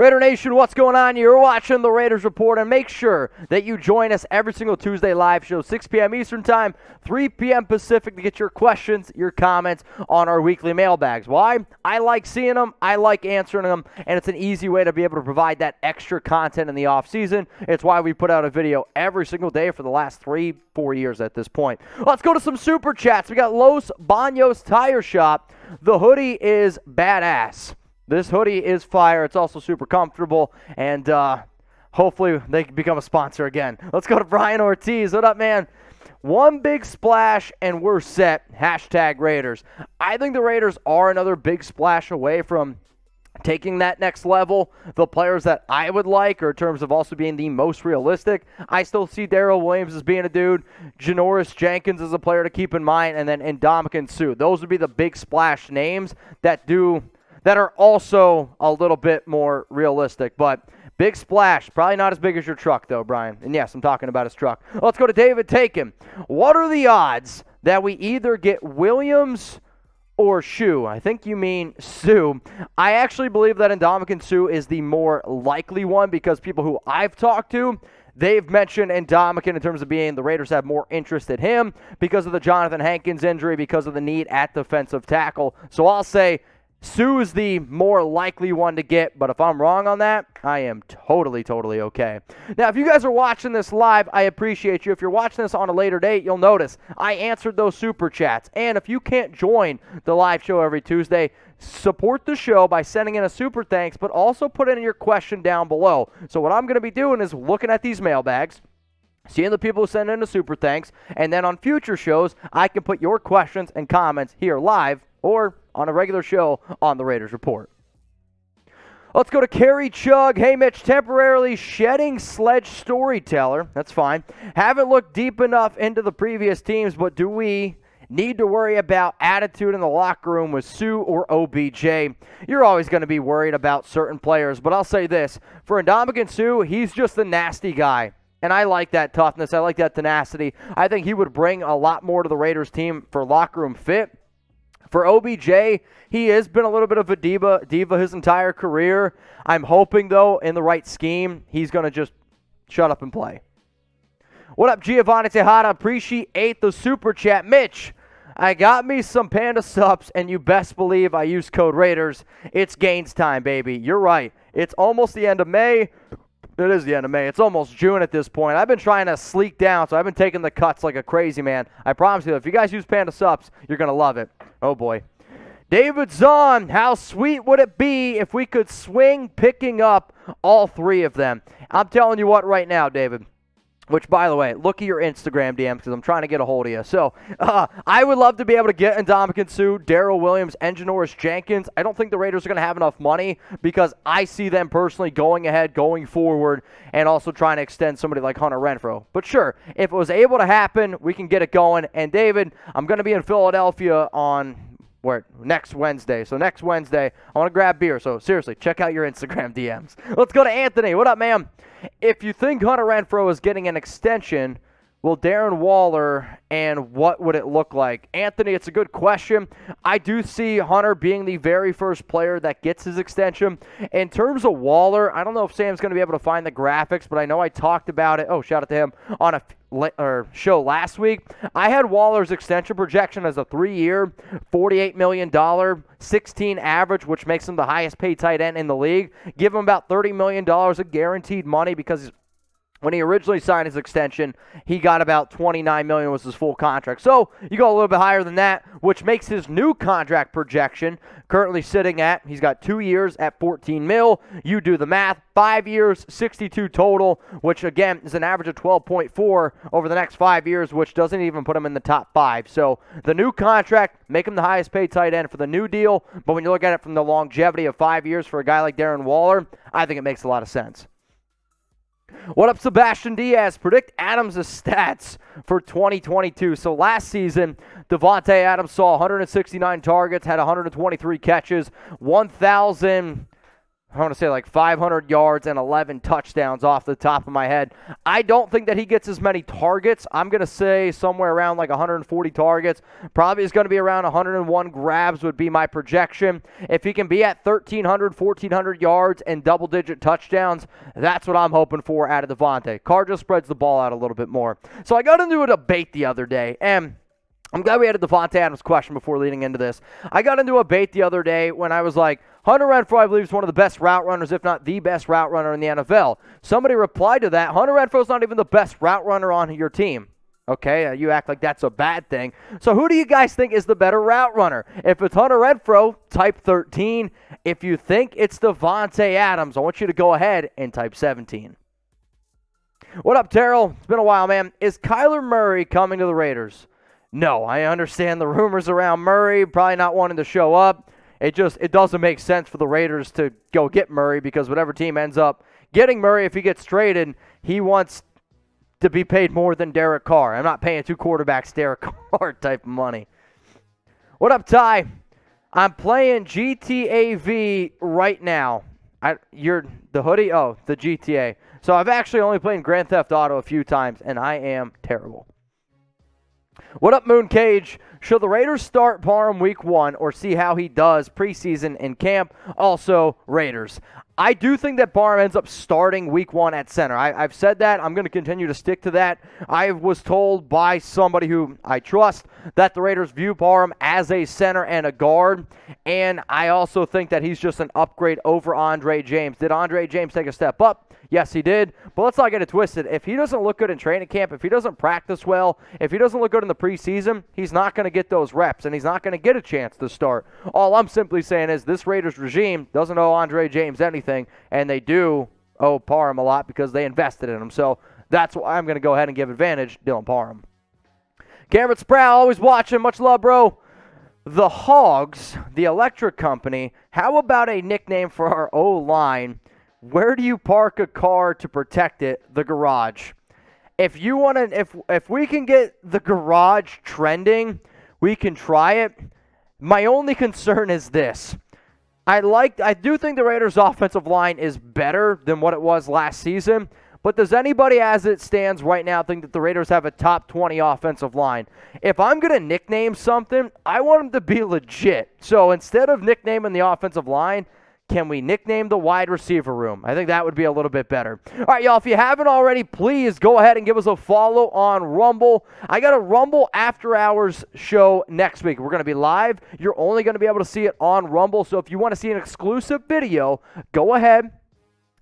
Raider Nation, what's going on? You're watching the Raiders Report, and make sure that you join us every single Tuesday live show, 6 p.m. Eastern Time, 3 p.m. Pacific, to get your questions, your comments on our weekly mailbags. Why? I like seeing them, I like answering them, and it's an easy way to be able to provide that extra content in the off season. It's why we put out a video every single day for the last 3-4 years at this point. Let's go to some super chats. We got Los Baños Tire Shop. The hoodie is badass. This hoodie is fire. It's also super comfortable, and hopefully they can become a sponsor again. Let's go to Brian Ortiz. What up, man? One big splash, and we're set. Hashtag Raiders. I think the Raiders are another big splash away from taking that next level. The players that I would like, or in terms of also being the most realistic, I still see Daryl Williams as being a dude. Janoris Jenkins is a player to keep in mind, and then Ndamukong Suh. Those would be the big splash names that are also a little bit more realistic. But big splash, probably not as big as your truck, though, Brian. And yes, I'm talking about his truck. Let's go to David Taken. What are the odds that we either get Williams or Suh? I think you mean Suh. I actually believe that Ndamukong Suh is the more likely one, because people who I've talked to, they've mentioned Ndamukong in terms of being the Raiders have more interest in him because of the Jonathan Hankins injury, because of the need at defensive tackle. So I'll say Suh is the more likely one to get, but if I'm wrong on that, I am totally okay. Now, if you guys are watching this live, I appreciate you. If you're watching this on a later date, you'll notice I answered those super chats. And if you can't join the live show every Tuesday, support the show by sending in a super thanks, but also put in your question down below. So what I'm going to be doing is looking at these mailbags, seeing the people who send in the super thanks, and then on future shows, I can put your questions and comments here live or on a regular show on the Raiders Report. Let's go to Kerry Chug. Hey, Mitch, temporarily shedding sledge storyteller. That's fine. Haven't looked deep enough into the previous teams, but do we need to worry about attitude in the locker room with Suh or OBJ? You're always going to be worried about certain players, but I'll say this. For Ndamukong Suh, he's just a nasty guy. And I like that toughness. I like that tenacity. I think he would bring a lot more to the Raiders team for locker room fit. For OBJ, he has been a little bit of a diva his entire career. I'm hoping, though, in the right scheme, he's going to just shut up and play. What up, Giovanni Tejada? Appreciate the super chat. Mitch, I got me some Panda subs, and you best believe I use code Raiders. It's gains time, baby. You're right. It's almost the end of May. It is the end of May. It's almost June at this point. I've been trying to sleek down, so I've been taking the cuts like a crazy man. I promise you, if you guys use Panda subs, you're going to love it. Oh, boy. David Zahn, how sweet would it be if we could swing picking up all three of them? I'm telling you what right now, David. Which, by the way, look at your Instagram DMs because I'm trying to get a hold of you. So, I would love to be able to get Ndamukong Suh, Daryl Williams, and Janoris Jenkins. I don't think the Raiders are going to have enough money because I see them personally going ahead, going forward, and also trying to extend somebody like Hunter Renfroe. But sure, if it was able to happen, we can get it going. And, David, I'm going to be in Philadelphia on next Wednesday. So next Wednesday, I want to grab beer. So seriously, check out your Instagram DMs. Let's go to Anthony. What up, man? If you think Hunter Renfroe is getting an extension, will Darren Waller, and what would it look like? Anthony, it's a good question. I do see Hunter being the very first player that gets his extension. In terms of Waller, I don't know if Sam's going to be able to find the graphics, but I know I talked about it. Oh, shout out to him on a show last week. I had Waller's extension projection as a 3-year, $48 million, 16 average, which makes him the highest paid tight end in the league. Give him about $30 million of guaranteed money because when he originally signed his extension, he got about $29 million was his full contract. So you go a little bit higher than that, which makes his new contract projection currently sitting at, he's got 2 years at $14 million. You do the math, 5 years, 62 total, which again is an average of 12.4 over the next 5 years, which doesn't even put him in the top 5. So the new contract, make him the highest paid tight end for the new deal. But when you look at it from the longevity of 5 years for a guy like Darren Waller, I think it makes a lot of sense. What up, Sebastian Diaz? Predict Adams' stats for 2022. So last season, Devante Adams saw 169 targets, had 123 catches, 1,000 I want to say like 500 yards and 11 touchdowns off the top of my head. I don't think that he gets as many targets. I'm going to say somewhere around like 140 targets. Probably is going to be around 101 grabs would be my projection. If he can be at 1,300, 1,400 yards and double-digit touchdowns, that's what I'm hoping for out of Devante. Carr just spreads the ball out a little bit more. So I got into a debate the other day, and I'm glad we had a Devante Adams question before leading into this. I got into a debate the other day when I was like, Hunter Renfroe, I believe, is one of the best route runners, if not the best route runner in the NFL. Somebody replied to that, Hunter Renfroe's not even the best route runner on your team. Okay, you act like that's a bad thing. So who do you guys think is the better route runner? If it's Hunter Renfroe, type 13. If you think it's Devante Adams, I want you to go ahead and type 17. What up, Daryl? It's been a while, man. Is Kyler Murray coming to the Raiders? No, I understand the rumors around Murray probably not wanting to show up. It doesn't make sense for the Raiders to go get Murray because whatever team ends up getting Murray, if he gets traded, he wants to be paid more than Derek Carr. I'm not paying two quarterbacks Derek Carr type of money. What up, Ty? I'm playing GTA V right now. You're the hoodie? Oh, the GTA. So I've actually only played Grand Theft Auto a few times, and I am terrible. What up, Moon Cage? Should the Raiders start Parham week 1 or see how he does preseason in camp? Also, Raiders. I do think that Parham ends up starting week 1 at center. I've said that. I'm going to continue to stick to that. I was told by somebody who I trust that the Raiders view Parham as a center and a guard, and I also think that he's just an upgrade over Andre James. Did Andre James take a step up? Yes, he did, but let's not get it twisted. If he doesn't look good in training camp, if he doesn't practice well, if he doesn't look good in the preseason, he's not going to get those reps, and he's not going to get a chance to start. All I'm simply saying is this Raiders regime doesn't owe Andre James anything, and they do owe Parham a lot because they invested in him. So that's why I'm going to go ahead and give advantage Dylan Parham. Cameron Sproul, always watching. Much love, bro. The Hogs, the electric company, how about a nickname for our O-line? Where do you park a car to protect it? The garage. If you want to, if we can get the garage trending, we can try it. My only concern is this. I do think the Raiders' offensive line is better than what it was last season, but does anybody as it stands right now think that the Raiders have a top 20 offensive line? If I'm going to nickname something, I want them to be legit. So instead of nicknaming the offensive line, can we nickname the wide receiver room? I think that would be a little bit better. All right, y'all, if you haven't already, please go ahead and give us a follow on Rumble. I got a Rumble After Hours show next week. We're going to be live. You're only going to be able to see it on Rumble. So if you want to see an exclusive video, go ahead,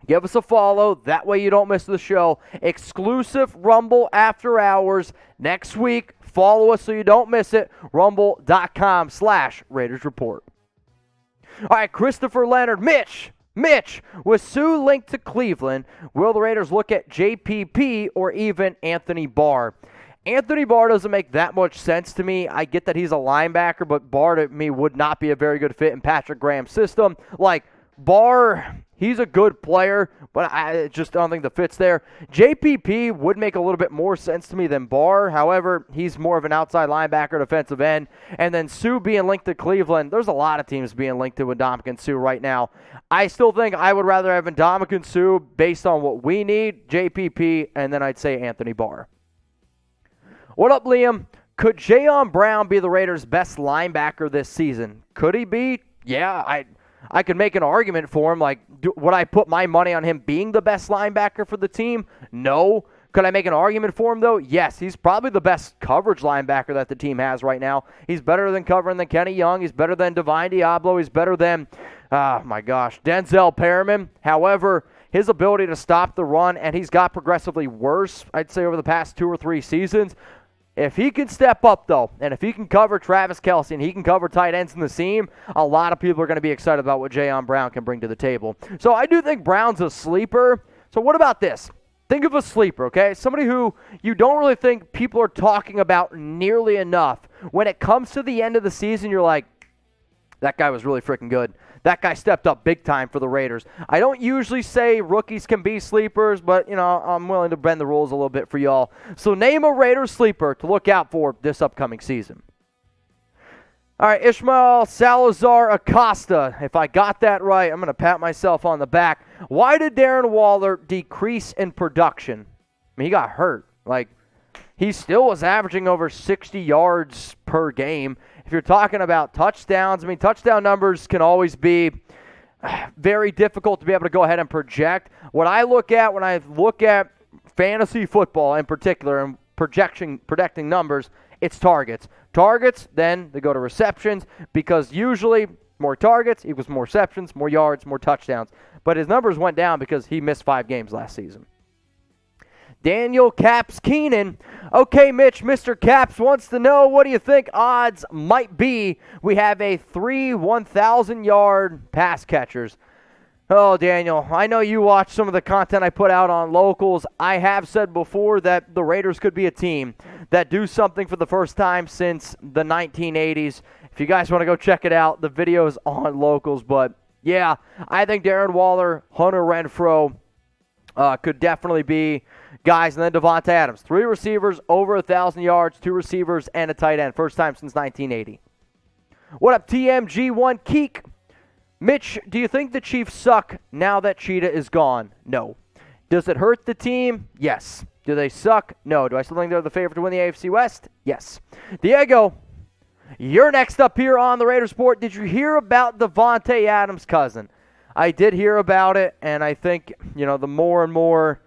give us a follow. That way you don't miss the show. Exclusive Rumble After Hours next week. Follow us so you don't miss it. Rumble.com/Raiders Report. All right, Christopher Leonard. Mitch, with Suh linked to Cleveland, will the Raiders look at JPP or even Anthony Barr? Anthony Barr doesn't make that much sense to me. I get that he's a linebacker, but Barr to me would not be a very good fit in Patrick Graham's system. Like, Barr, he's a good player, but I just don't think the fit's there. JPP would make a little bit more sense to me than Barr. However, he's more of an outside linebacker, defensive end. And then Suh being linked to Cleveland, there's a lot of teams being linked to Ndamukong Suh right now. I still think I would rather have Ndamukong Suh based on what we need, JPP, and then I'd say Anthony Barr. What up, Liam? Could Jayon Brown be the Raiders' best linebacker this season? Could he be? Yeah, I could make an argument for him. Like, would I put my money on him being the best linebacker for the team? No. Could I make an argument for him, though? Yes. He's probably the best coverage linebacker that the team has right now. He's better than covering than Kenny Young. He's better than Divine Diablo. He's better than, Denzel Perriman. However, his ability to stop the run, and he's got progressively worse, I'd say, over the past 2 or 3 seasons. If he can step up, though, and if he can cover Travis Kelce and he can cover tight ends in the seam, a lot of people are going to be excited about what Jayon Brown can bring to the table. So I do think Brown's a sleeper. So what about this? Think of a sleeper, okay? Somebody who you don't really think people are talking about nearly enough. When it comes to the end of the season, you're like, that guy was really freaking good. That guy stepped up big time for the Raiders. I don't usually say rookies can be sleepers, but, I'm willing to bend the rules a little bit for y'all. So name a Raiders sleeper to look out for this upcoming season. All right, Ishmael Salazar Acosta. If I got that right, I'm going to pat myself on the back. Why did Darren Waller decrease in production? I mean, he got hurt. He still was averaging over 60 yards per game. If you're talking about touchdowns, touchdown numbers can always be very difficult to be able to go ahead and project. What I look at when I look at fantasy football in particular and projecting numbers, it's targets. Targets, then they go to receptions, because usually more targets equals more receptions, more yards, more touchdowns. But his numbers went down because he missed 5 games last season. Daniel Caps Keenan. Okay, Mitch, Mr. Caps wants to know, what do you think odds might be we have a 3 1,000-yard pass catchers? Oh, Daniel, I know you watch some of the content I put out on locals. I have said before that the Raiders could be a team that do something for the first time since the 1980s. If you guys want to go check it out, the video's on locals. But, yeah, I think Darren Waller, Hunter Renfroe could definitely be guys. And then Devante Adams. 3 receivers, over 1,000 yards, 2 receivers, and a tight end. First time since 1980. What up, TMG1 Keek? Mitch, do you think the Chiefs suck now that Cheetah is gone? No. Does it hurt the team? Yes. Do they suck? No. Do I still think they're the favorite to win the AFC West? Yes. Diego, you're next up here on the Raiders Report. Did you hear about Devante Adams' cousin? I did hear about it, and I think, the more and more,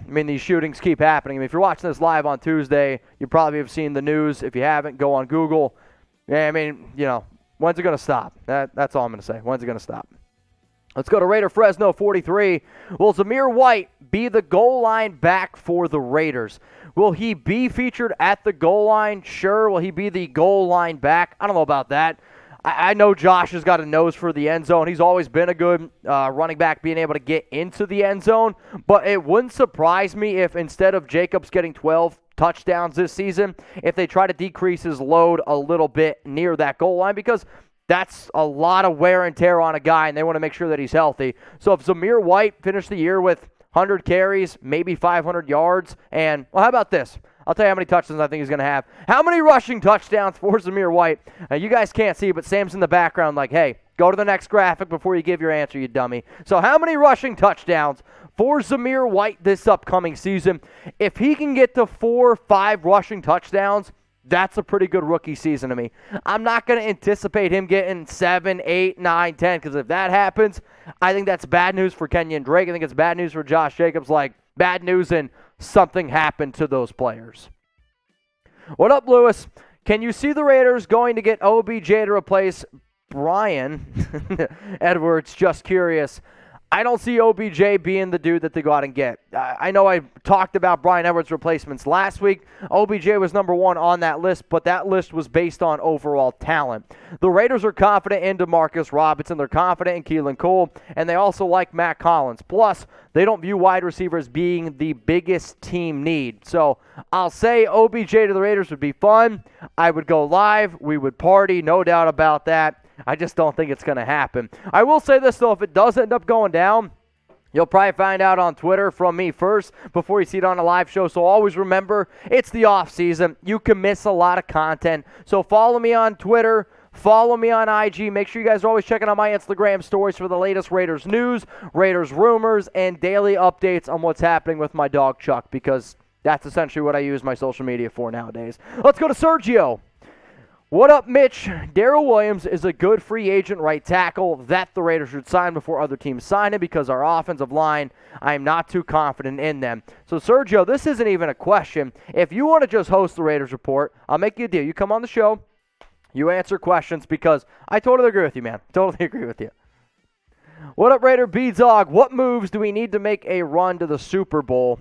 these shootings keep happening. If you're watching this live on Tuesday, you probably have seen the news. If you haven't, go on Google. When's it going to stop? That's all I'm going to say. When's it going to stop? Let's go to Raider Fresno 43. Will Zamir White be the goal line back for the Raiders? Will he be featured at the goal line? Sure. Will he be the goal line back? I don't know about that. I know Josh has got a nose for the end zone. He's always been a good running back, being able to get into the end zone. But it wouldn't surprise me if instead of Jacobs getting 12 touchdowns this season, if they try to decrease his load a little bit near that goal line, because that's a lot of wear and tear on a guy, and they want to make sure that he's healthy. So if Zamir White finished the year with 100 carries, maybe 500 yards, and, how about this? I'll tell you how many touchdowns I think he's going to have. How many rushing touchdowns for Zamir White? You guys can't see, but Sam's in the background like, hey, go to the next graphic before you give your answer, you dummy. So how many rushing touchdowns for Zamir White this upcoming season? If he can get to 4 or 5 rushing touchdowns, that's a pretty good rookie season to me. I'm not going to anticipate him getting 7, 8, 9, 10, because if that happens, I think that's bad news for Kenyon Drake. I think it's bad news for Josh Jacobs, bad news and something happened to those players. What up, Lewis? Can you see the Raiders going to get OBJ to replace Brian Edwards? Just curious. I don't see OBJ being the dude that they go out and get. I know I talked about Brian Edwards' replacements last week. OBJ was number 1 on that list, but that list was based on overall talent. The Raiders are confident in DeMarcus Robinson. They're confident in Keelan Cole, and they also like Matt Collins. Plus, they don't view wide receivers being the biggest team need. So I'll say OBJ to the Raiders would be fun. I would go live. We would party, no doubt about that. I just don't think it's going to happen. I will say this, though. If it does end up going down, you'll probably find out on Twitter from me first before you see it on a live show. So always remember, it's the off season. You can miss a lot of content. So follow me on Twitter. Follow me on IG. Make sure you guys are always checking out my Instagram stories for the latest Raiders news, Raiders rumors, and daily updates on what's happening with my dog Chuck, because that's essentially what I use my social media for nowadays. Let's go to Sergio. What up, Mitch? Daryl Williams is a good free agent right tackle that the Raiders should sign before other teams sign him, because our offensive line, I am not too confident in them. So, Sergio, this isn't even a question. If you want to just host the Raiders Report, I'll make you a deal. You come on the show, you answer questions, because I totally agree with you, man. Totally agree with you. What up, Raider B-Dog? What moves do we need to make a run to the Super Bowl?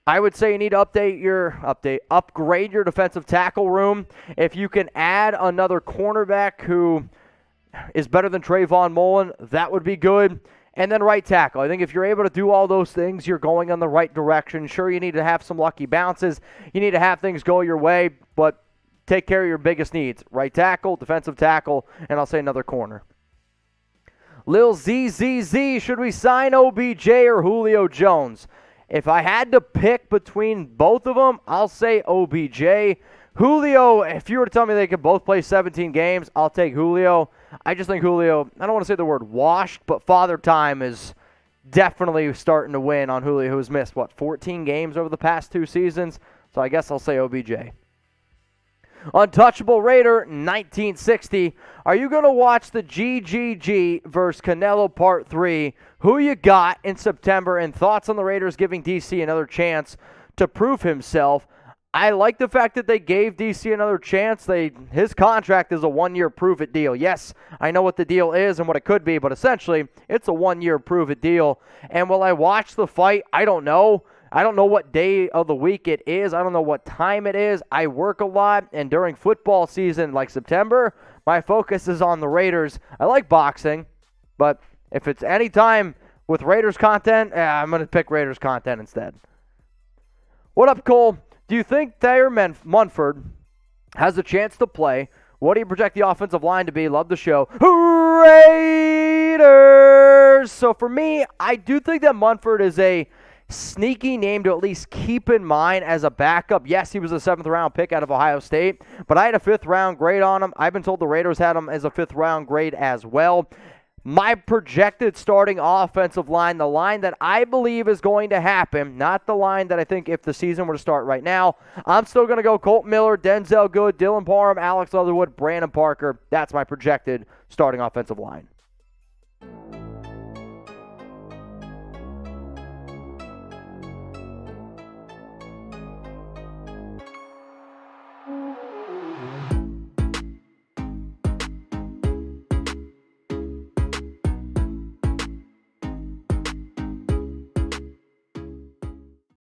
I would say you need to upgrade your defensive tackle room. If you can add another cornerback who is better than Trayvon Mullen, that would be good. And then right tackle. I think if you're able to do all those things, you're going in the right direction. Sure, you need to have some lucky bounces. You need to have things go your way, but take care of your biggest needs. Right tackle, defensive tackle, and I'll say another corner. Lil ZZZ, should we sign OBJ or Julio Jones? If I had to pick between both of them, I'll say OBJ. Julio, if you were to tell me they could both play 17 games, I'll take Julio. I just think Julio, I don't want to say the word washed, but Father Time is definitely starting to win on Julio, who's missed, 14 games over the past 2 seasons? So I guess I'll say OBJ. Untouchable Raider, 1960. Are you going to watch the GGG versus Canelo Part 3? Who you got in September, and thoughts on the Raiders giving DC another chance to prove himself? I like the fact that they gave DC another chance. His contract is a 1-year prove-it deal. Yes, I know what the deal is and what it could be, but essentially, it's a 1-year prove-it deal. And will I watch the fight? I don't know. I don't know what day of the week it is. I don't know what time it is. I work a lot, and during football season like September, my focus is on the Raiders. I like boxing, but if it's any time with Raiders content, I'm going to pick Raiders content instead. What up, Cole? Do you think Thaymer Munford has a chance to play? What do you project the offensive line to be? Love the show. Raiders! So for me, I do think that Munford is a sneaky name to at least keep in mind as a backup. Yes, he was a 7th-round pick out of Ohio State, but I had a 5th-round grade on him. I've been told the Raiders had him as a 5th-round grade as well. My projected starting offensive line, the line that I believe is going to happen, not the line that I think if the season were to start right now, I'm still going to go Colt Miller, Denzel Good, Dylan Parham, Alex Leatherwood, Brandon Parker. That's my projected starting offensive line.